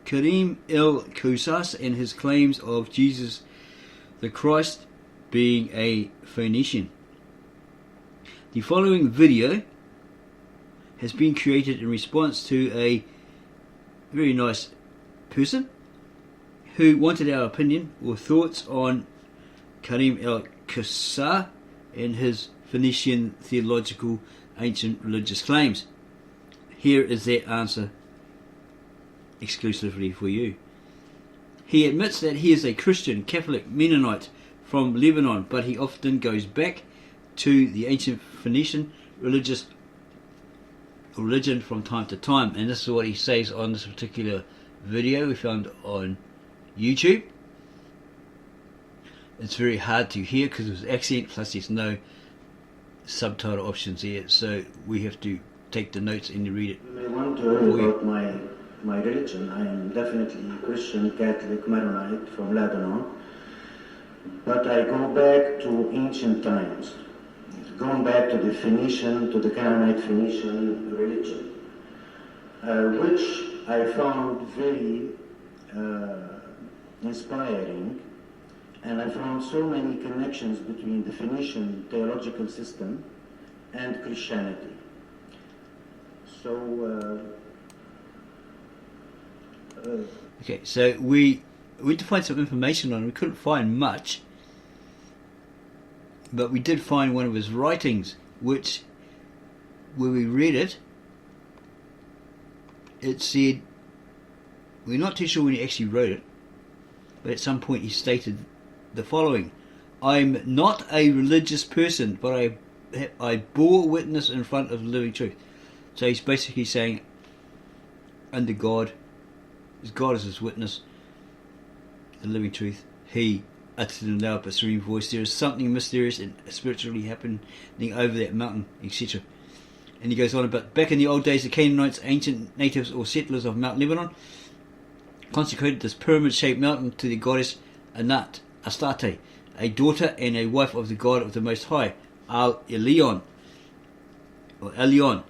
Karim Koussa and his claims of Jesus the Christ being a Phoenician. The following video has been created in response to a very nice person who wanted our opinion or thoughts on Karim Koussa and his Phoenician theological ancient religious claims. Here is that answer exclusively for you. He admits that he is a Christian Catholic Mennonite from Lebanon, but he often goes back to the ancient Phoenician religion from time to time, and this is what he says on this particular video we found on YouTube. It's very hard to hear because of his accent, plus there's no subtitle options here, so we have to take the notes and read it. You may wonder about my religion. I am definitely a Christian Catholic Mennonite from Lebanon, but I go back to ancient times, going back to the Phoenician, to the Canaanite Phoenician religion, which I found very inspiring, and I found so many connections between the Phoenician theological system and Christianity. So, okay, so we went to find some information on it. We couldn't find much, but we did find one of his writings, which, when we read it, it said, we're not too sure when he actually wrote it, but at some point he stated the following: I'm not a religious person, but I bore witness in front of the living truth. So he's basically saying, under God, as God is his witness, the living truth, he uttered in a loud but serene voice, there is something mysterious and spiritually happening over that mountain, etc. And he goes on about, back in the old days, the Canaanites, ancient natives or settlers of Mount Lebanon, consecrated this pyramid-shaped mountain to the goddess Anat, Astarte, a daughter and a wife of the God of the Most High, Al Elyon, or Elyon.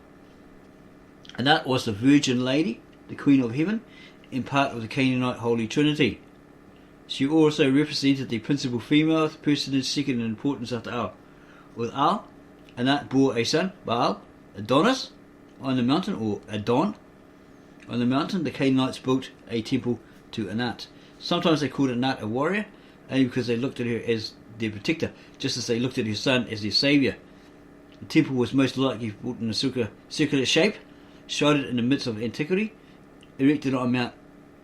Anat was the Virgin Lady, the Queen of Heaven, and part of the Canaanite Holy Trinity. She also represented the principal female personage second in importance after Al. With Al, Anat bore a son, Baal, Adonis, on the mountain, or Adon. On the mountain, the Canaanites built a temple to Anat. Sometimes they called Anat a warrior, only because they looked at her as their protector, just as they looked at her son as their saviour. The temple was most likely built in a circular shape, shrouded in the midst of antiquity, erected on Mount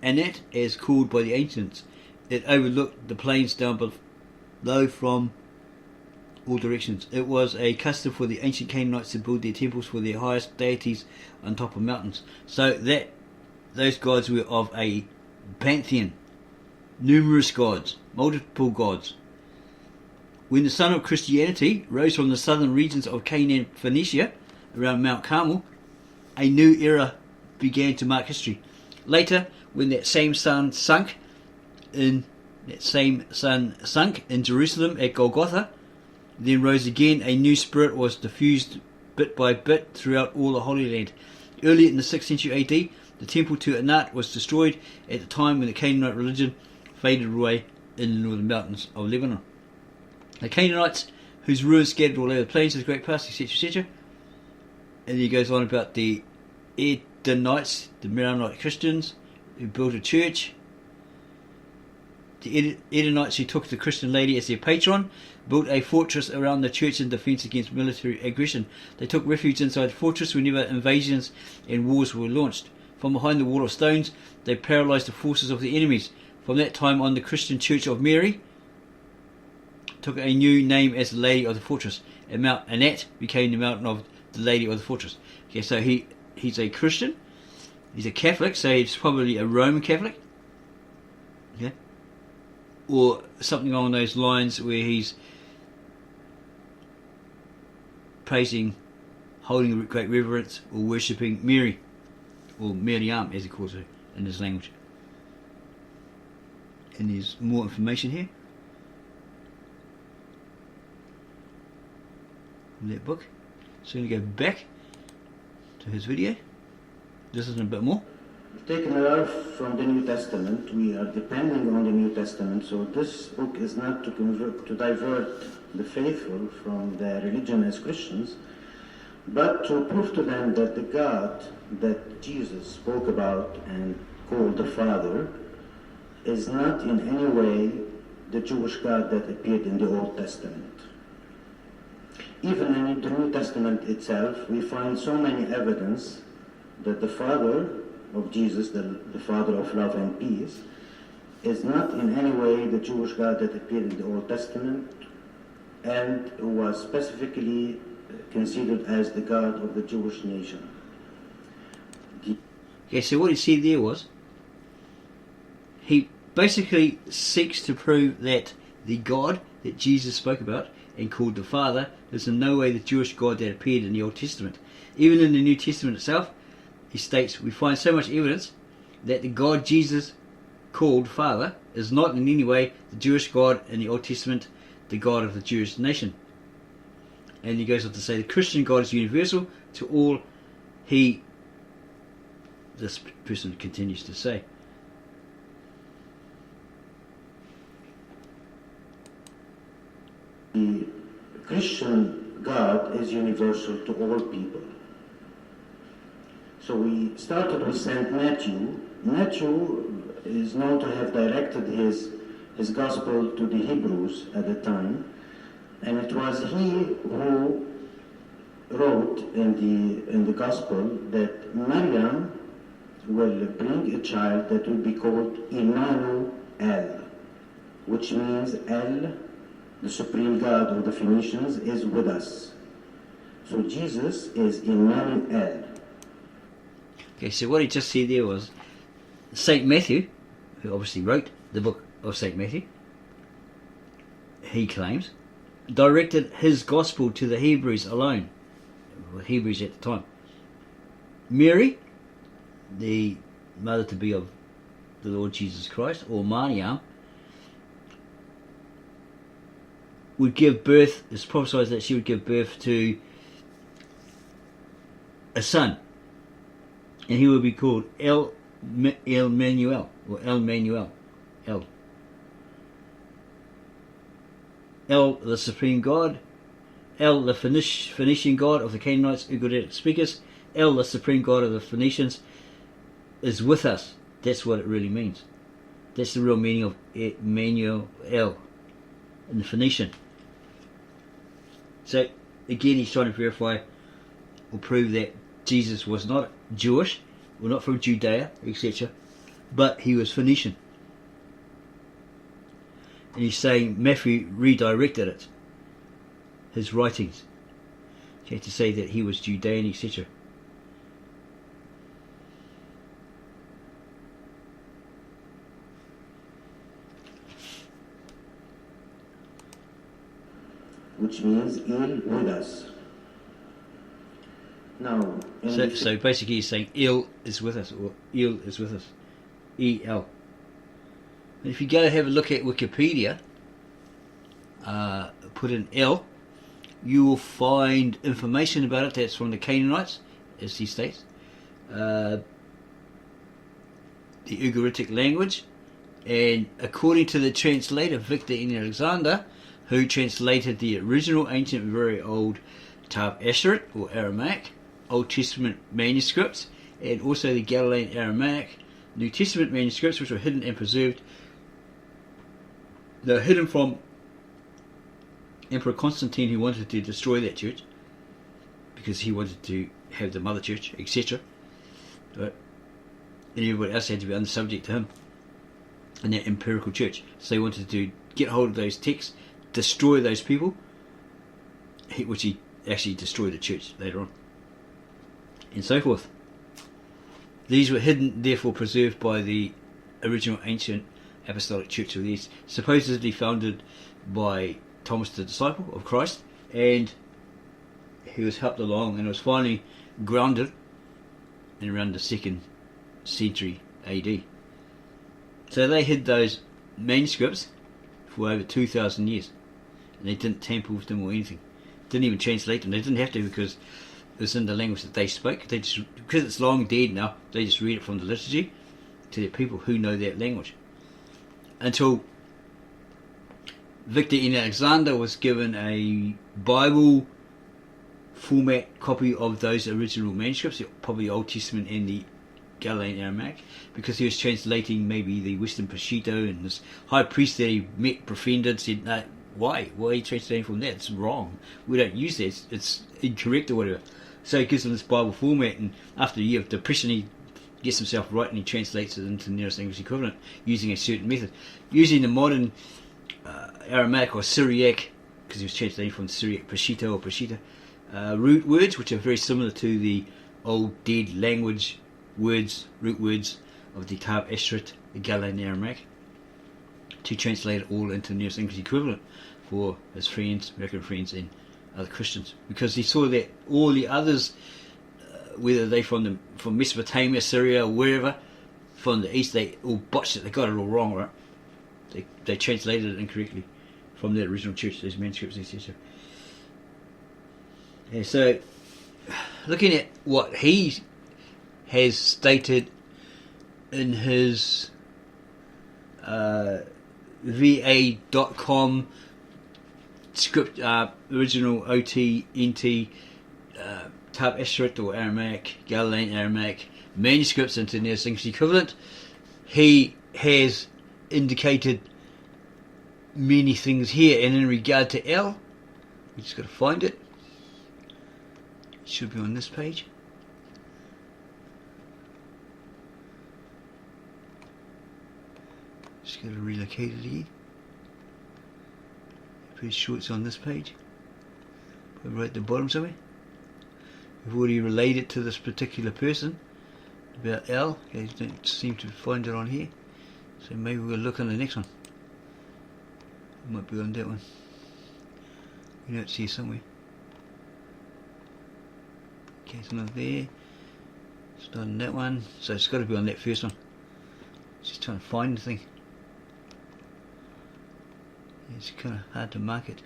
Anat, as called by the ancients. It overlooked the plains down below from all directions. It was a custom for the ancient Canaanites to build their temples for their highest deities on top of mountains. So that those gods were of a pantheon, numerous gods, multiple gods. When the sun of Christianity rose from the southern regions of Canaan, Phoenicia, around Mount Carmel, a new era began to mark history. Later, when that same sun sunk in Jerusalem at Golgotha, then rose again, a new spirit was diffused bit by bit throughout all the Holy Land. Early in the 6th century AD, the temple to Anat was destroyed at the time when the Canaanite religion faded away in the northern mountains of Lebanon. The Canaanites, whose ruins scattered all over the plains of the Great Pass, etc., etc. And he goes on about the Ehdenites, the Mennonite Christians, who built a church. The Ehdenites, who took the Christian lady as their patron, built a fortress around the church in defence against military aggression. They took refuge inside the fortress whenever invasions and wars were launched. From behind the wall of stones, they paralysed the forces of the enemies. From that time on, the Christian Church of Mary took a new name as the Lady of the Fortress, and Mount Anat became the mountain of the Lady of the Fortress. Okay, so he's a Christian, he's a Catholic, so he's probably a Roman Catholic, okay, or something along those lines, where he's praising, holding great reverence, or worshipping Mary, or Miriam as he calls her in his language. And there's more information here in that book. So I'm going to go back to his video, listen a bit more. taken a lot from the New Testament. We are depending on the New Testament, so this book is not to divert the faithful from their religion as Christians, but to prove to them that the God that Jesus spoke about and called the Father is not in any way the Jewish God that appeared in the Old Testament. Even in the New Testament itself, we find so many evidence that the Father of Jesus, the Father of love and peace, is not in any way the Jewish God that appeared in the Old Testament and was specifically considered as the God of the Jewish nation. Okay, so what he said there was, he basically seeks to prove that the God that Jesus spoke about and called the Father is in no way the Jewish God that appeared in the Old Testament. Even in the New Testament itself, he states, we find so much evidence that the God Jesus called Father is not in any way the Jewish God in the Old Testament, the God of the Jewish nation. And he goes on to say the Christian God is universal to all. This person continues to say, the Christian God is universal to all people. So we started with St. Matthew. Matthew is known to have directed his gospel to the Hebrews at the time, and it was he who wrote in the gospel that Maryam will bring a child that will be called Emmanuel, which means El, the supreme God of the Phoenicians, is with us. So Jesus is Emmanuel. Okay, so what he just said there was St. Matthew, who obviously wrote the book of St. Matthew, he claims, directed his gospel to the Hebrews alone, Hebrews at the time. Mary, the mother-to-be of the Lord Jesus Christ, or Maryam, would give birth, it's prophesied that she would give birth to a son, and he would be called El-Manuel, or El-Manuel, El, the supreme God, El, the Phoenician God of the Canaanites, Ugaritic speakers, El, the supreme God of the Phoenicians, is with us. That's what it really means. That's the real meaning of Emmanuel El in the Phoenician. So again, he's trying to verify or prove that Jesus was not Jewish, or not from Judea, etc., but he was Phoenician. And he's saying Matthew redirected it, his writings, to say that he was Judean, etc. Which means Il with us. Now, so basically he's saying Il is with us, or Il is with us. E-L. And if you go have a look at Wikipedia, put in El, you will find information about it that's from the Canaanites, as he states, the Ugaritic language, and according to the translator Victor N. Alexander, who translated the original ancient very old Tab Asheret, or Aramaic, Old Testament manuscripts, and also the Galilean Aramaic New Testament manuscripts, which were hidden and preserved. They were hidden from Emperor Constantine, who wanted to destroy that church because he wanted to have the mother church, etc. Right? And everybody else had to be under subject to him in that empirical church. So he wanted to get hold of those texts, destroy those people, which he actually destroyed the church later on, and so forth. These were hidden, therefore preserved by the original ancient apostolic church of the East, supposedly founded by Thomas the disciple of Christ, and he was helped along and was finally grounded in around the 2nd century AD. So they hid those manuscripts for over 2,000 years, and they didn't tamper with them or anything. Didn't even translate them. They didn't have to, because is in the language that they spoke. They just, because it's long dead now, they just read it from the liturgy to the people who know that language. Until Victor N. Alexander was given a Bible format copy of those original manuscripts, probably the Old Testament and the Galilean Aramaic, because he was translating maybe the Western Peshitta, and this high priest that he met befriended said, no, why are you translating from that? It's wrong. We don't use that. It's incorrect or whatever. So he gives him this Bible format, and after a year of depression, he gets himself right and he translates it into the nearest English equivalent using a certain method. Using the modern Aramaic or Syriac, because he was translating from Syriac Peshitta or Peshitta, root words, which are very similar to the old dead language words, root words of the Tab Esrit, the Galilean Aramaic, to translate it all into the nearest English equivalent for his friends, American friends, and other Christians, because he saw that all the others, whether they from Mesopotamia, Syria, or wherever, from the east, they all botched it. They got it all wrong, right? They translated it incorrectly from the original church, these manuscripts, etc. Yeah, so, looking at what he has stated in his va.com script, original OT, NT, Tab Esrit or Aramaic, Galilean Aramaic manuscripts into the nearest English equivalent, he has indicated many things here. And in regard to L, we just got to find it. It should be on this page. Just got to relocate it here. Pretty sure it's on this page, but right at the bottom somewhere. We've already related to this particular person about L. Okay, don't seem to find it on here, so maybe we'll look on the next one. It might be on that one. We don't see it somewhere. Okay, it's not there. It's not on that one, so it's got to be on that first one. Just trying to find the thing. It's kind of hard to mark it.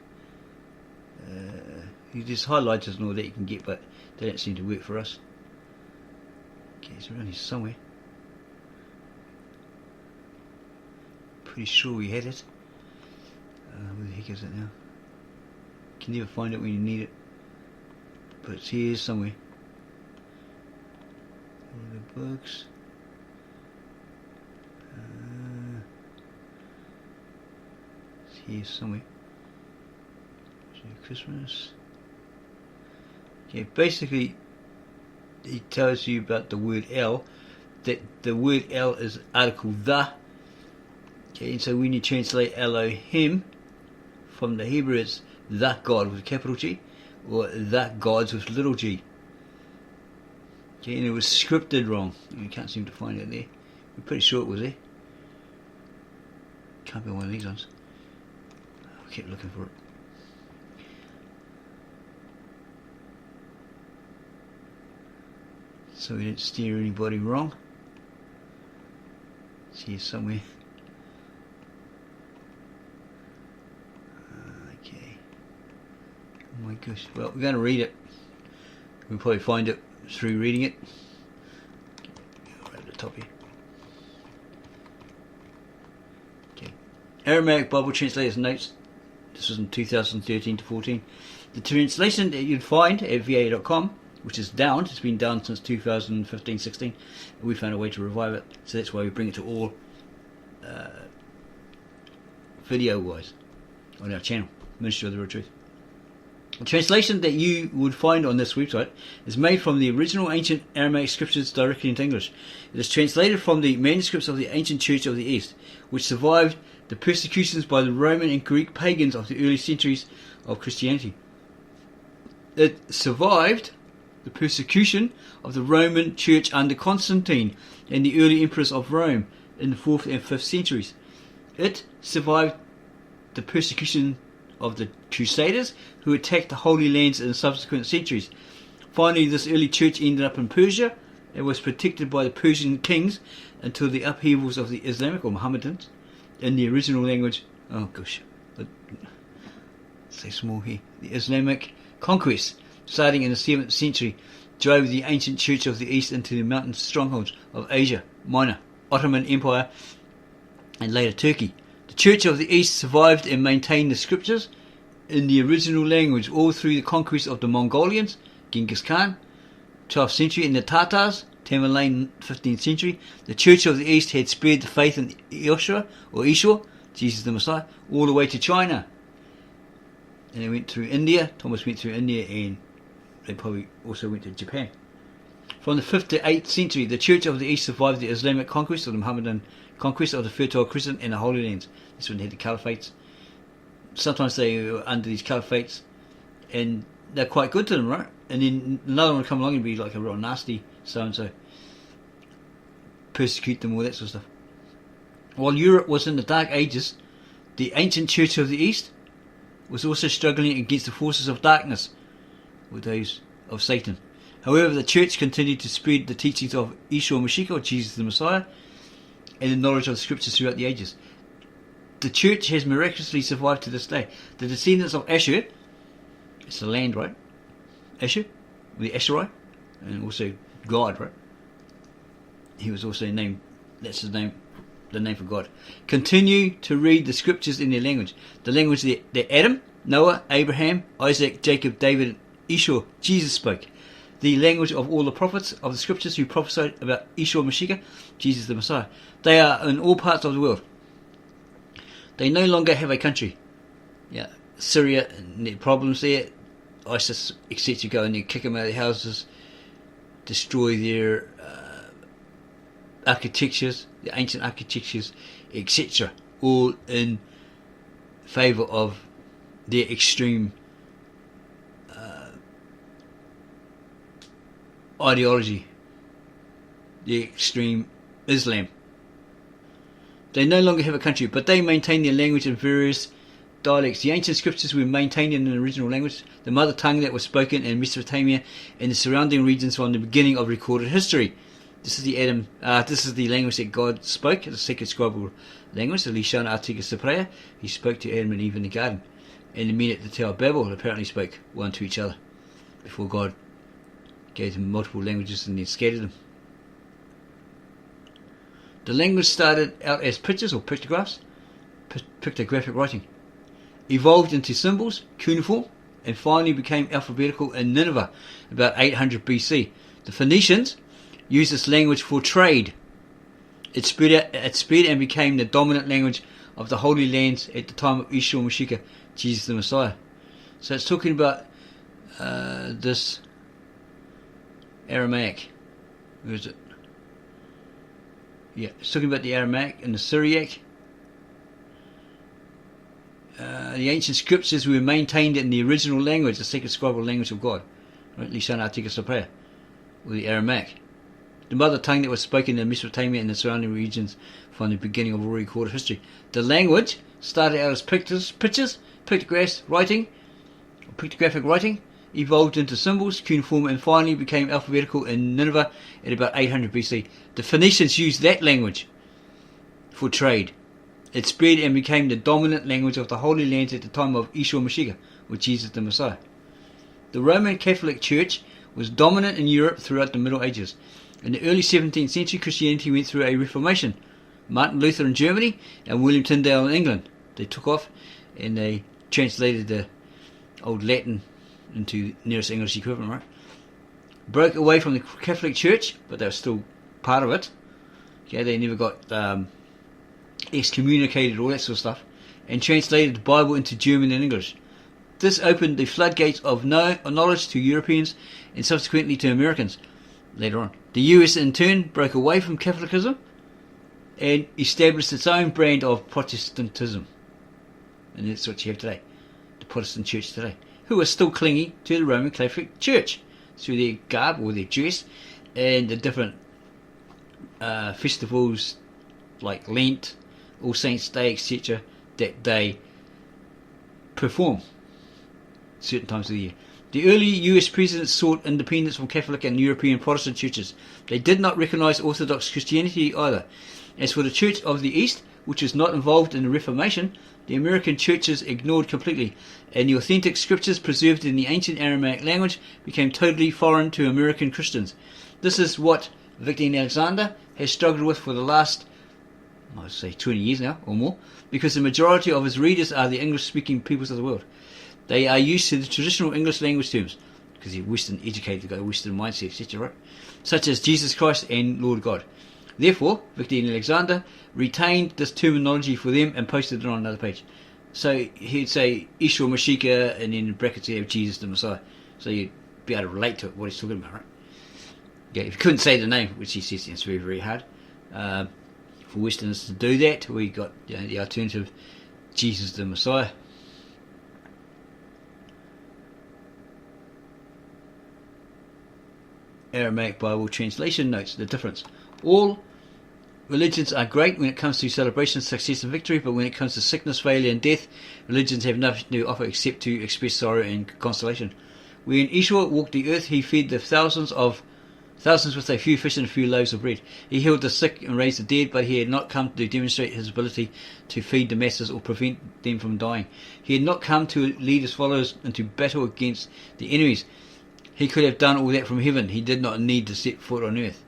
There's highlighters and all that you can get, but they don't seem to work for us. Okay, it's around here somewhere. Pretty sure we had it. Where the heck is it now? You can never find it when you need it, but it's here somewhere. All the books. It's here somewhere. Christmas. Okay, basically he tells you about the word L, that the word L is article the. Okay, and so when you translate Elohim from the Hebrew, it's the God with a capital G, or the gods with little g. Okay, and it was scripted wrong. You can't seem to find it there. We're pretty sure it was there. Can't be one of these ones. I'll keep looking for it. So we didn't steer anybody wrong. It's here somewhere. Okay. Oh my gosh. Well, we're going to read it. We'll probably find it through reading it. Right at the top here. Okay. Aramaic Bible Translators Notes. This was in 2013 to 14. The translation that you'd find at va.com, which is down, it's been down since 2015-16, and we found a way to revive it, so that's why we bring it to all video wise on our channel, Ministry of the Real Truth. The translation that you would find on this website is made from the original ancient Aramaic scriptures directly into English. It is translated from the manuscripts of the ancient Church of the East, which survived the persecutions by the Roman and Greek pagans of the early centuries of Christianity. It survived the persecution of the Roman Church under Constantine and the early emperors of Rome in the 4th and 5th centuries. It survived the persecution of the Crusaders, who attacked the Holy Lands in subsequent centuries. Finally, this early church ended up in Persia and was protected by the Persian kings until the upheavals of the Islamic or Mohammedans in the original language. Oh gosh, it's so small here. The Islamic conquest starting in the 7th century, drove the ancient Church of the East into the mountain strongholds of Asia Minor, Ottoman Empire, and later Turkey. The Church of the East survived and maintained the scriptures in the original language all through the conquest of the Mongolians, Genghis Khan, 12th century, and the Tatars, Tamerlane, 15th century. The Church of the East had spread the faith in Yeshua, or Ishua, Jesus the Messiah, all the way to China. And they went through India. Thomas went through India, and they probably also went to Japan. From the 5th to 8th century, the Church of the East survived the Islamic conquest, or the Mohammedan conquest of the Fertile Crescent and the Holy Lands. This one had the caliphates. Sometimes they were under these caliphates, and they're quite good to them, right? And then another one would come along and be like a real nasty so-and-so. Persecute them, all that sort of stuff. While Europe was in the Dark Ages, the ancient Church of the East was also struggling against the forces of darkness, with those of Satan. However, the Church continued to spread the teachings of Yeshua Mashiach, or Jesus the Messiah, and the knowledge of the Scriptures throughout the ages. The Church has miraculously survived to this day. The descendants of Asher, it's the land, right? Asher, the Asherai, and also God, right? He was also named, that's his name, the name for God. Continue to read the Scriptures in their language. The language that Adam, Noah, Abraham, Isaac, Jacob, David, and Esau, Jesus spoke. The language of all the prophets of the Scriptures who prophesied about Yeshua Mashiach, Jesus the Messiah. They are in all parts of the world. They no longer have a country. Yeah, Syria and their problems there, ISIS, etc. go in there, kick them out of their houses, destroy their architectures, the ancient architectures, etc. All in favour of their extreme ideology, the extreme Islam. They no longer have a country, but they maintain their language in various dialects. The ancient scriptures were maintained in an original language, the mother tongue that was spoken in Mesopotamia and the surrounding regions from the beginning of recorded history. This is the language that God spoke, the sacred scribal language, the Lishan Artigas prayer. He spoke to Adam and Eve in the garden. And the men at the Tower of Babel apparently spoke one to each other before God gave them multiple languages and then scattered them. The language started out as pictures or pictographs, pictographic writing, evolved into symbols, cuneiform, and finally became alphabetical in Nineveh about 800 BC. The Phoenicians used this language for trade. It spread and became the dominant language of the Holy Lands at the time of Yeshua Mashiach, Jesus the Messiah. So it's talking about this Aramaic. Where is it? Yeah, it's talking about the Aramaic and the Syriac. The ancient scriptures were maintained in the original language, the sacred scribal language of God, right? Lishan Artigas prayer, or the Aramaic, the mother tongue that was spoken in Mesopotamia and the surrounding regions from the beginning of all recorded history. The language started out as pictures, pictographs, writing, or pictographic writing, evolved into symbols, cuneiform, and finally became alphabetical in Nineveh at about 800 BC. The Phoenicians used that language for trade. It spread and became the dominant language of the Holy Lands at the time of Yeshua Mashiach, or Jesus the Messiah. The Roman Catholic Church was dominant in Europe throughout the Middle Ages. In the early 17th century, Christianity went through a Reformation. Martin Luther in Germany and William Tyndale in England. They took off and they translated the old Latin into nearest English equivalent, right? Broke away from the Catholic Church, but they were still part of it. Okay, they never got excommunicated, all that sort of stuff, and translated the Bible into German and English. This opened the floodgates of knowledge to Europeans and subsequently to Americans later on. The US in turn broke away from Catholicism and established its own brand of Protestantism. And that's what you have today, the Protestant Church today, who are still clinging to the Roman Catholic Church through their garb or their dress and the different festivals like Lent, All Saints' Day, etc., that they perform certain times of the year. The early US presidents sought independence from Catholic and European Protestant churches. They did not recognize Orthodox Christianity either. As for the Church of the East, which was not involved in the Reformation, the American churches ignored completely, and the authentic scriptures preserved in the ancient Aramaic language became totally foreign to American Christians. This is what Victor Alexander has struggled with for the last, I'd say 20 years now, or more, because the majority of his readers are the English-speaking peoples of the world. They are used to the traditional English language terms, because he's Western educated, they've got a Western mindset, etc., right? Such as Jesus Christ and Lord God. Therefore, Victor Alexander retained this terminology for them and posted it on another page. So he'd say Yeshua Mashiach, and then in brackets he'd have Jesus the Messiah. So you'd be able to relate to what he's talking about, right? Yeah, if you couldn't say the name, which he says it's very, very hard, for Westerners to do that, we got the alternative, Jesus the Messiah. Aramaic Bible translation notes the difference. All religions are great when it comes to celebration, success and victory, but when it comes to sickness, failure and death, religions have nothing to offer except to express sorrow and consolation. When Yeshua walked the earth, he fed the thousands with a few fish and a few loaves of bread. He healed the sick and raised the dead, but he had not come to demonstrate his ability to feed the masses or prevent them from dying. He had not come to lead his followers into battle against the enemies. He could have done all that from heaven. He did not need to set foot on earth.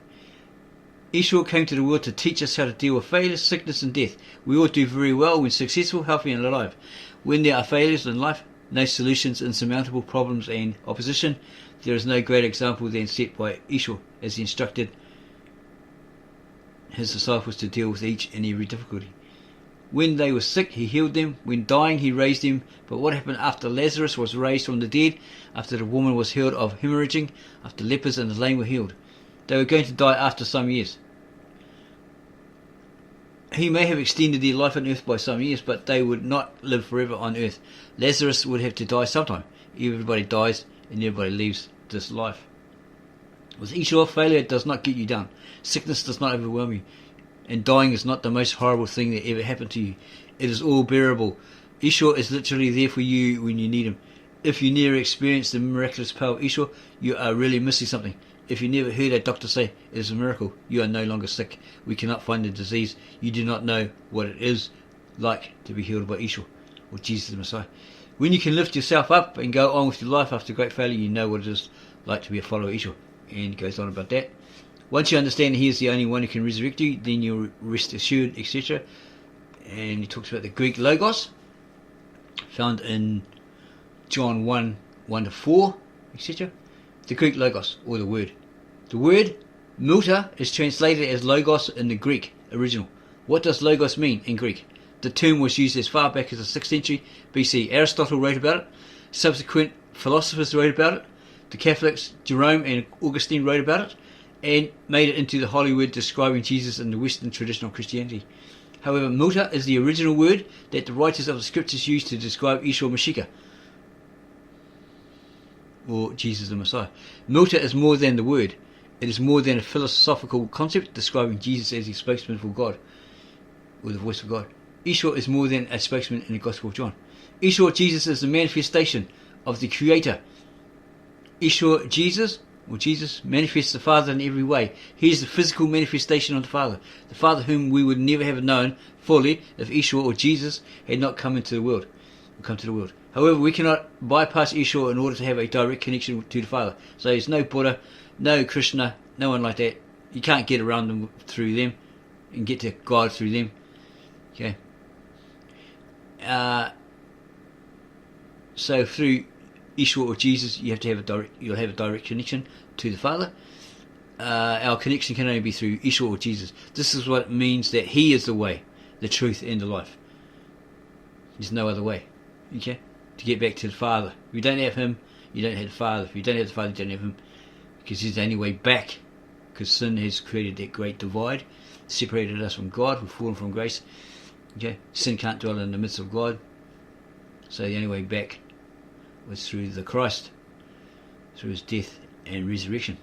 Yeshua came to the world to teach us how to deal with failure, sickness and death. We all do very well when successful, healthy and alive. When there are failures in life, no solutions, insurmountable problems and opposition, there is no greater example than set by Yeshua as he instructed his disciples to deal with each and every difficulty. When they were sick, he healed them. When dying, he raised them. But what happened after Lazarus was raised from the dead, after the woman was healed of hemorrhaging, after lepers and the lame were healed? They were going to die after some years. He may have extended their life on earth by some years, but they would not live forever on earth. Lazarus would have to die sometime. Everybody dies and everybody leaves this life. With Yeshua, failure does not get you down. Sickness does not overwhelm you. And dying is not the most horrible thing that ever happened to you. It is all bearable. Yeshua is literally there for you when you need him. If you never experienced the miraculous power of Yeshua, you are really missing something. If you never heard a doctor say it is a miracle, you are no longer sick. We cannot find the disease. You do not know what it is like to be healed by Yeshua or Jesus the Messiah. When you can lift yourself up and go on with your life after great failure, you know what it is like to be a follower of Yeshua. And it goes on about that. Once you understand he is the only one who can resurrect you, then you'll rest assured, etc. And he talks about the Greek logos, found in John 1:1-4, etc. The Greek logos, or the word. The word muta is translated as logos in the Greek original. What does logos mean in Greek? The term was used as far back as the 6th century BC. Aristotle wrote about it. Subsequent philosophers wrote about it. The Catholics, Jerome and Augustine, wrote about it and made it into the holy word describing Jesus in the Western traditional Christianity. However, muta is the original word that the writers of the scriptures used to describe Yeshua Mashiach, or Jesus the Messiah. Muta is more than the word. It is more than a philosophical concept describing Jesus as the spokesman for God, or the voice of God. Yeshua is more than a spokesman in the Gospel of John. Yeshua, Jesus, is the manifestation of the Creator. Yeshua, Jesus manifests the Father in every way. He is the physical manifestation of the Father whom we would never have known fully if Yeshua or Jesus had not come to the world. However, we cannot bypass Yeshua in order to have a direct connection to the Father. So there's no Buddha, no Krishna, no one like that. You can't get around them through them and get to God through them. Okay. So through Yeshua or Jesus, you'll have a direct connection to the Father. Our connection can only be through Yeshua or Jesus. This is what it means that He is the way, the truth, and the life. There's no other way. Okay? To get back to the Father. If you don't have Him, you don't have the Father. If you don't have the Father, you don't have Him. Because He's the only way back. Because sin has created that great divide, separated us from God. We've fallen from grace. Okay? Sin can't dwell in the midst of God. So the only way back was through the Christ, through His death and resurrection.